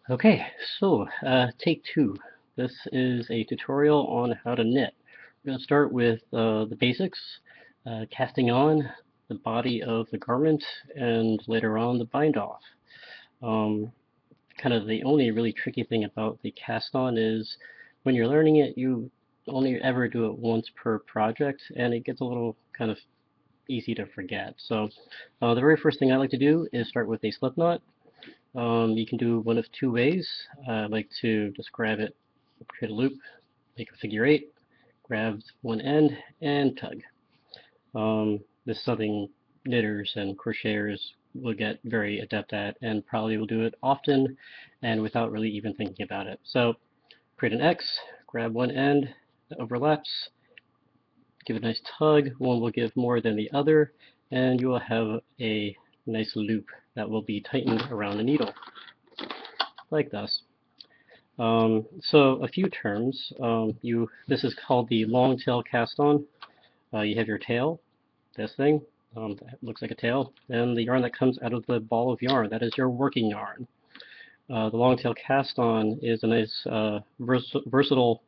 Okay, so take two. This is a tutorial on how to knit. We're going to start with the basics, casting on the body of the garment, and later on the bind off. Um, Kind of the only really tricky thing about the cast on is when you're learning it, you only ever do it once per project, and it gets a little kind of easy to forget. So the very first thing I like to do is start with a slip knot. You can do one of two ways. I like to just grab it, create a loop, make a figure eight, grab one end, and tug. This is something knitters and crocheters will get very adept at and probably will do it often and without really even thinking about it. So create an X, grab one end that overlaps, give it a nice tug. One will give more than the other, and you will have a nice loop that will be tightened around the needle, like this. So a few terms. This is called the long tail cast on. You have your tail, this thing, that looks like a tail, and the yarn that comes out of the ball of yarn. That is your working yarn. The long tail cast on is a nice versatile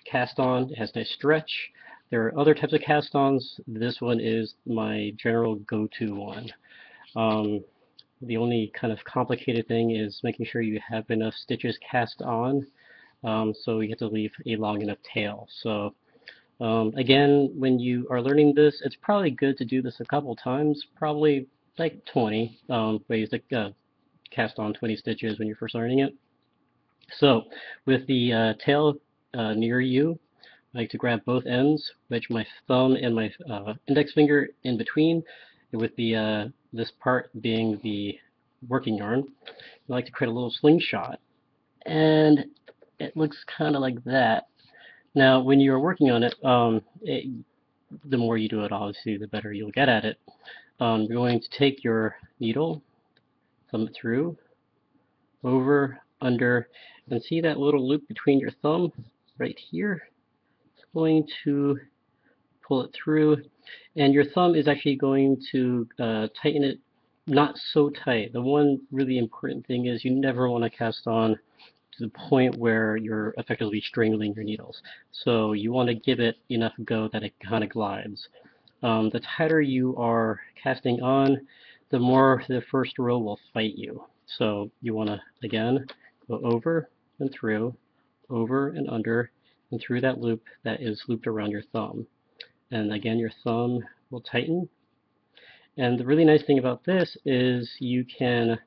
cast on. It has nice stretch. There are other types of cast ons. This one is my general go-to one. Um, the only kind of complicated thing is making sure you have enough stitches cast on, so you have to leave a long enough tail. So again, when you are learning this, it's probably good to do this a couple times, probably like 20 ways to cast on 20 stitches when you're first learning it. So with the tail near you, I like to grab both ends, wedge my thumb and my index finger in between, with the this part being the working yarn. I like to create a little slingshot, and it looks kind of like that. Now, when you're working on it, the more you do it, obviously, the better you'll get at it. You're going to take your needle, thumb it through, over, under, and see that little loop between your thumb right here? It's going to pull it through, and your thumb is actually going to tighten it not so tight. The one really important thing is you never want to cast on to the point where you're effectively strangling your needles. So you want to give it enough go that it kind of glides. The tighter you are casting on, the more the first row will fight you. So you want to, again, go over and through, over and under, and through that loop that is looped around your thumb. And again, your thumb will tighten. And the really nice thing about this is you can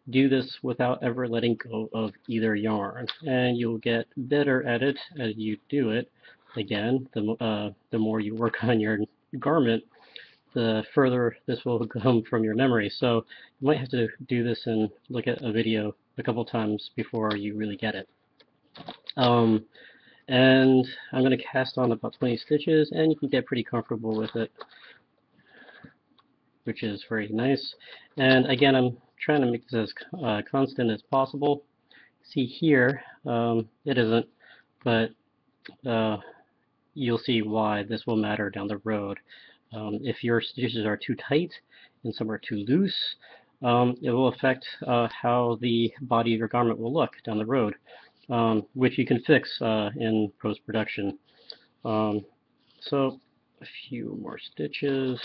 do this without ever letting go of either yarn, and you'll get better at it as you do it. Again, the more you work on your garment, the further this will come from your memory. So you might have to do this and look at a video a couple times before you really get it. Um, and I'm going to cast on about 20 stitches, and you can get pretty comfortable with it, which is very nice. And again, I'm trying to make this as constant as possible. See here, it isn't, but uh, you'll see why this will matter down the road. If your stitches are too tight and some are too loose, it will affect how the body of your garment will look down the road, which you can fix in post-production. So a few more stitches.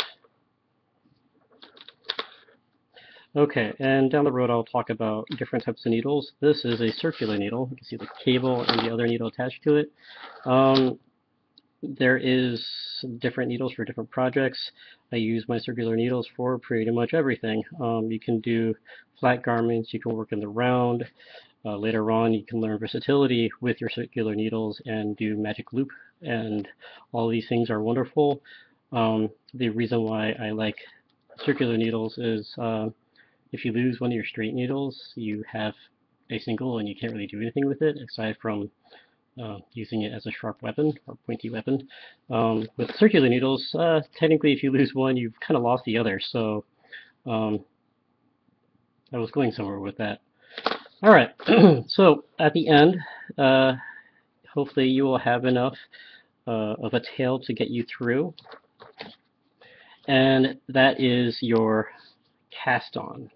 Okay, and down the road I'll talk about different types of needles. This is a circular needle. You can see the cable and the other needle attached to it. There is different needles for different projects. I use my circular needles for pretty much everything. You can do flat garments, you can work in the round. Later on, you can learn versatility with your circular needles and do magic loop, and all these things are wonderful. The reason why I like circular needles is if you lose one of your straight needles, you have a single and you can't really do anything with it aside from using it as a sharp weapon or pointy weapon. With circular needles, technically if you lose one, you've kind of lost the other. So um, I was going somewhere with that. All right, so at the end, hopefully you will have enough of a tail to get you through. And that is your cast on.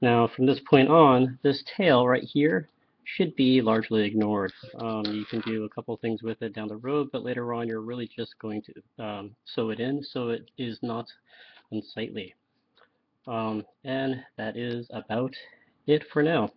Now, from this point on, this tail right here should be largely ignored. You can do a couple things with it down the road, but later on you're really just going to sew it in so it is not unsightly. And that is about it for now.